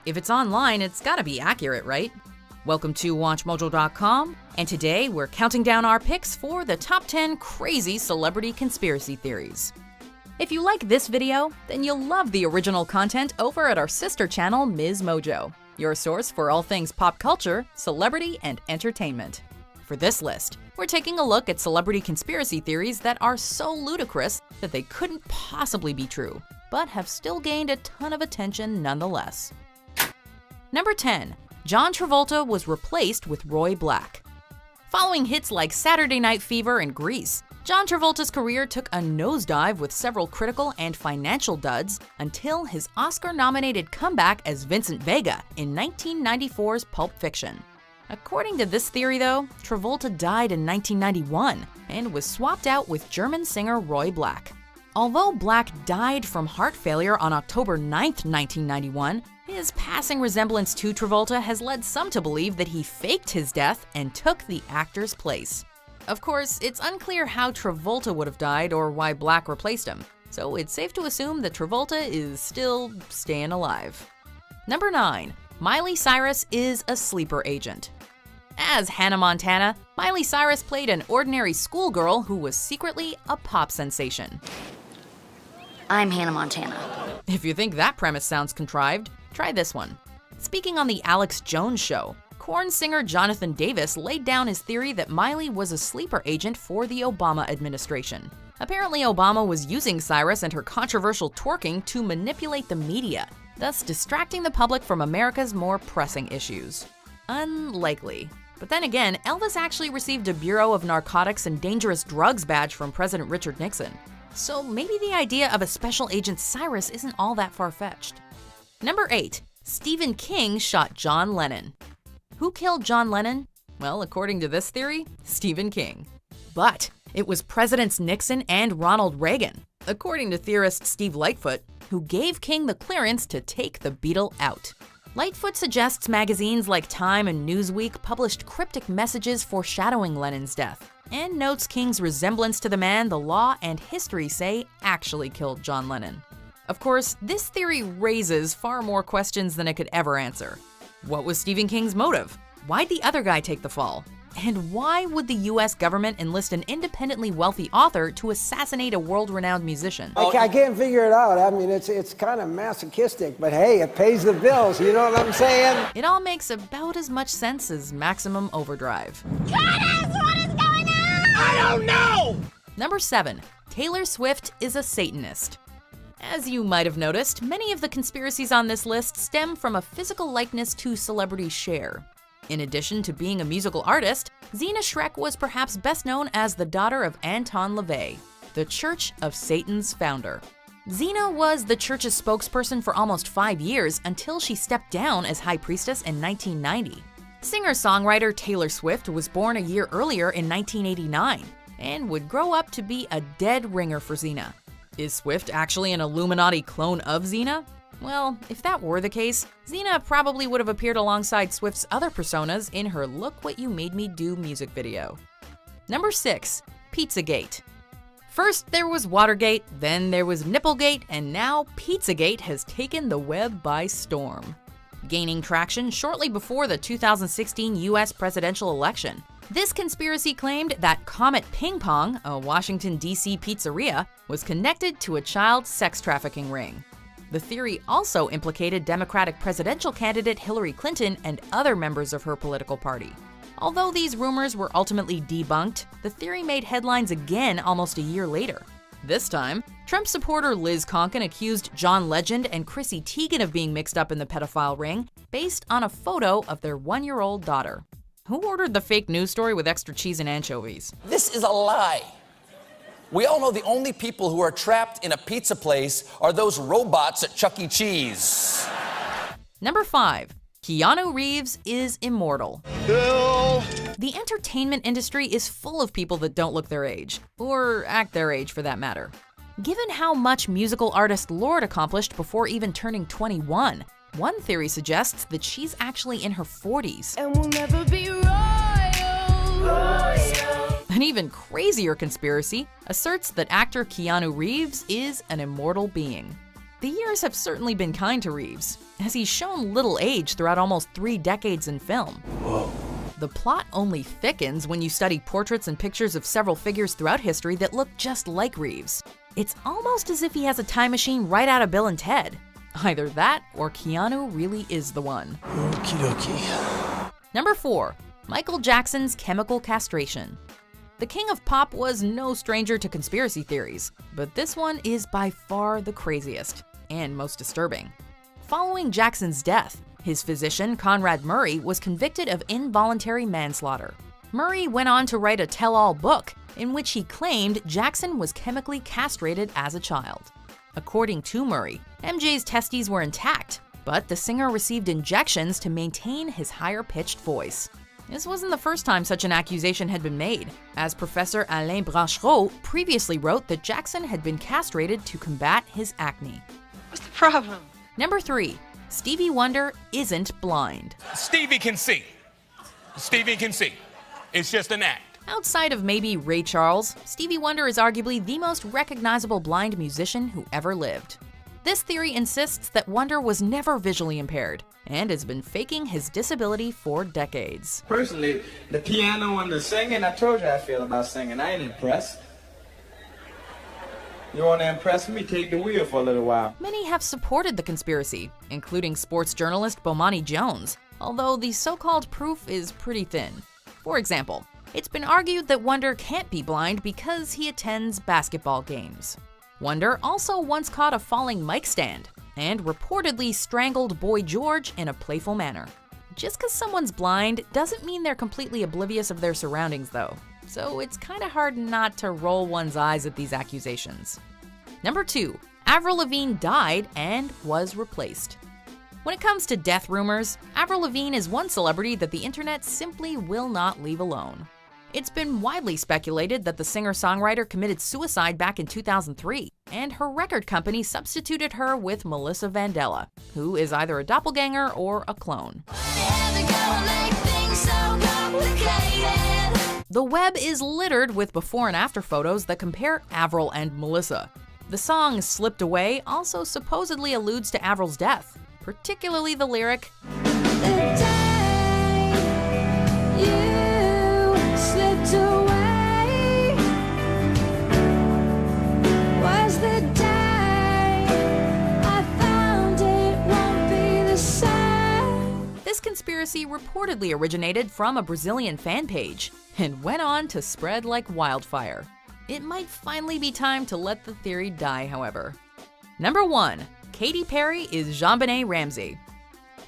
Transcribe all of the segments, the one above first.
If it's online, it's gotta be accurate, right? Welcome to WatchMojo.com, and today we're counting down our picks for the top 10 crazy celebrity conspiracy theories. If you like this video, then you'll love the original content over at our sister channel, Ms. Mojo, your source for all things pop culture, celebrity, and entertainment. For this list, we're taking a look at celebrity conspiracy theories that are so ludicrous that they couldn't possibly be true, but have still gained a ton of attention nonetheless. Number 10. John Travolta was replaced with Roy Black. Following hits like Saturday Night Fever and Grease, John Travolta's career took a nosedive with several critical and financial duds until his Oscar-nominated comeback as Vincent Vega in 1994's Pulp Fiction. According to this theory, though, Travolta died in 1991 and was swapped out with German singer Roy Black. Although Black died from heart failure on October 9, 1991, his passing resemblance to Travolta has led some to believe that he faked his death and took the actor's place. Of course, it's unclear how Travolta would have died or why Black replaced him, so it's safe to assume that Travolta is still staying alive. Number 9. Miley Cyrus is a sleeper agent. As Hannah Montana, Miley Cyrus played an ordinary schoolgirl who was secretly a pop sensation. I'm Hannah Montana. If you think that premise sounds contrived, try this one. Speaking on The Alex Jones Show, Korn singer Jonathan Davis laid down his theory that Miley was a sleeper agent for the Obama administration. Apparently, Obama was using Cyrus and her controversial twerking to manipulate the media, thus distracting the public from America's more pressing issues. Unlikely. But then again, Elvis actually received a Bureau of Narcotics and Dangerous Drugs badge from President Richard Nixon. So maybe the idea of a special agent Cyrus isn't all that far-fetched. Number 8. Stephen King shot John Lennon. Who killed John Lennon? Well, according to this theory, Stephen King. But it was Presidents Nixon and Ronald Reagan, according to theorist Steve Lightfoot, who gave King the clearance to take the Beatle out. Lightfoot suggests magazines like Time and Newsweek published cryptic messages foreshadowing Lennon's death, and notes King's resemblance to the man the law and history say actually killed John Lennon. Of course, this theory raises far more questions than it could ever answer. What was Stephen King's motive? Why'd the other guy take the fall? And why would the US government enlist an independently wealthy author to assassinate a world-renowned musician? I can't figure it out. I mean, it's kind of masochistic, but hey, it pays the bills, you know what I'm saying? It all makes about as much sense as Maximum Overdrive. Curtis, what is going on? I don't know! Number 7. Taylor Swift is a Satanist. As you might have noticed, many of the conspiracies on this list stem from a physical likeness to celebrity Cher. In addition to being a musical artist, Zena Schreck was perhaps best known as the daughter of Anton LaVey, the Church of Satan's founder. Zena was the church's spokesperson for almost 5 years until she stepped down as high priestess in 1990. Singer-songwriter Taylor Swift was born a year earlier in 1989 and would grow up to be a dead ringer for Zena. Is Swift actually an Illuminati clone of Zena? Well, if that were the case, Zena probably would have appeared alongside Swift's other personas in her Look What You Made Me Do music video. Number 6. Pizzagate. First there was Watergate, then there was Nipplegate, and now Pizzagate has taken the web by storm. Gaining traction shortly before the 2016 US presidential election, this conspiracy claimed that Comet Ping Pong, a Washington, D.C. pizzeria, was connected to a child sex trafficking ring. The theory also implicated Democratic presidential candidate Hillary Clinton and other members of her political party. Although these rumors were ultimately debunked, the theory made headlines again almost a year later. This time, Trump supporter Liz Conkin accused John Legend and Chrissy Teigen of being mixed up in the pedophile ring based on a photo of their 1-year-old daughter. Who ordered the fake news story with extra cheese and anchovies? This is a lie. We all know the only people who are trapped in a pizza place are those robots at Chuck E. Cheese. Number 5. Keanu Reeves is immortal. Bill. The entertainment industry is full of people that don't look their age, or act their age for that matter. Given how much musical artist Lorde accomplished before even turning 21, one theory suggests that she's actually in her 40s. And we'll never be royal. An even crazier conspiracy asserts that actor Keanu Reeves is an immortal being. The years have certainly been kind to Reeves, as he's shown little age throughout almost 3 decades in film. Whoa. The plot only thickens when you study portraits and pictures of several figures throughout history that look just like Reeves. It's almost as if he has a time machine right out of Bill and Ted. Either that, or Keanu really is the one. Okie dokie. Number 4. Michael Jackson's chemical castration. The king of pop was no stranger to conspiracy theories, but this one is by far the craziest and most disturbing. Following Jackson's death, his physician, Conrad Murray, was convicted of involuntary manslaughter. Murray went on to write a tell-all book in which he claimed Jackson was chemically castrated as a child. According to Murray, MJ's testes were intact, but the singer received injections to maintain his higher-pitched voice. This wasn't the first time such an accusation had been made, as Professor Alain Branchereau previously wrote that Jackson had been castrated to combat his acne. What's the problem? Number 3. Stevie Wonder isn't blind. Stevie can see. Stevie can see. It's just an act. Outside of maybe Ray Charles, Stevie Wonder is arguably the most recognizable blind musician who ever lived. This theory insists that Wonder was never visually impaired and has been faking his disability for decades. Personally, the piano and the singing, I told you how I feel about singing. I ain't impressed. You want to impress me? Take the wheel for a little while. Many have supported the conspiracy, including sports journalist Bomani Jones, although the so-called proof is pretty thin. For example, it's been argued that Wonder can't be blind because he attends basketball games. Wonder also once caught a falling mic stand and reportedly strangled Boy George in a playful manner. Just because someone's blind doesn't mean they're completely oblivious of their surroundings, though, so it's kind of hard not to roll one's eyes at these accusations. Number 2. Avril Lavigne died and was replaced. When it comes to death rumors, Avril Lavigne is one celebrity that the internet simply will not leave alone. It's been widely speculated that the singer-songwriter committed suicide back in 2003, and her record company substituted her with Melissa Vandella, who is either a doppelganger or a clone. The web is littered with before and after photos that compare Avril and Melissa. The song Slipped Away also supposedly alludes to Avril's death, particularly the lyric, This conspiracy reportedly originated from a Brazilian fan page and went on to spread like wildfire. It might finally be time to let the theory die, however. Number 1. Katy Perry is JonBenet Ramsey.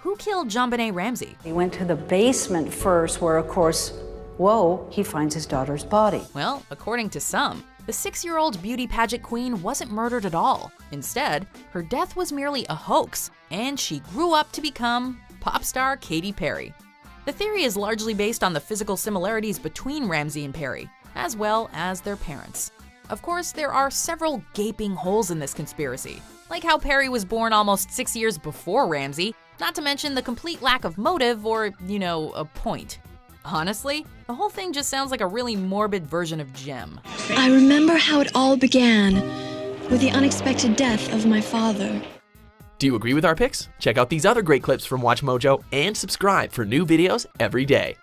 Who killed JonBenet Ramsey? He went to the basement first where, of course, whoa, he finds his daughter's body. Well, according to some, the 6-year-old beauty pageant queen wasn't murdered at all. Instead, her death was merely a hoax, and she grew up to become pop star Katy Perry. The theory is largely based on the physical similarities between Ramsey and Perry, as well as their parents. Of course, there are several gaping holes in this conspiracy, like how Perry was born almost 6 years before Ramsey, not to mention the complete lack of motive or, a point. Honestly, the whole thing just sounds like a really morbid version of Jem. I remember how it all began with the unexpected death of my father. Do you agree with our picks? Check out these other great clips from WatchMojo and subscribe for new videos every day.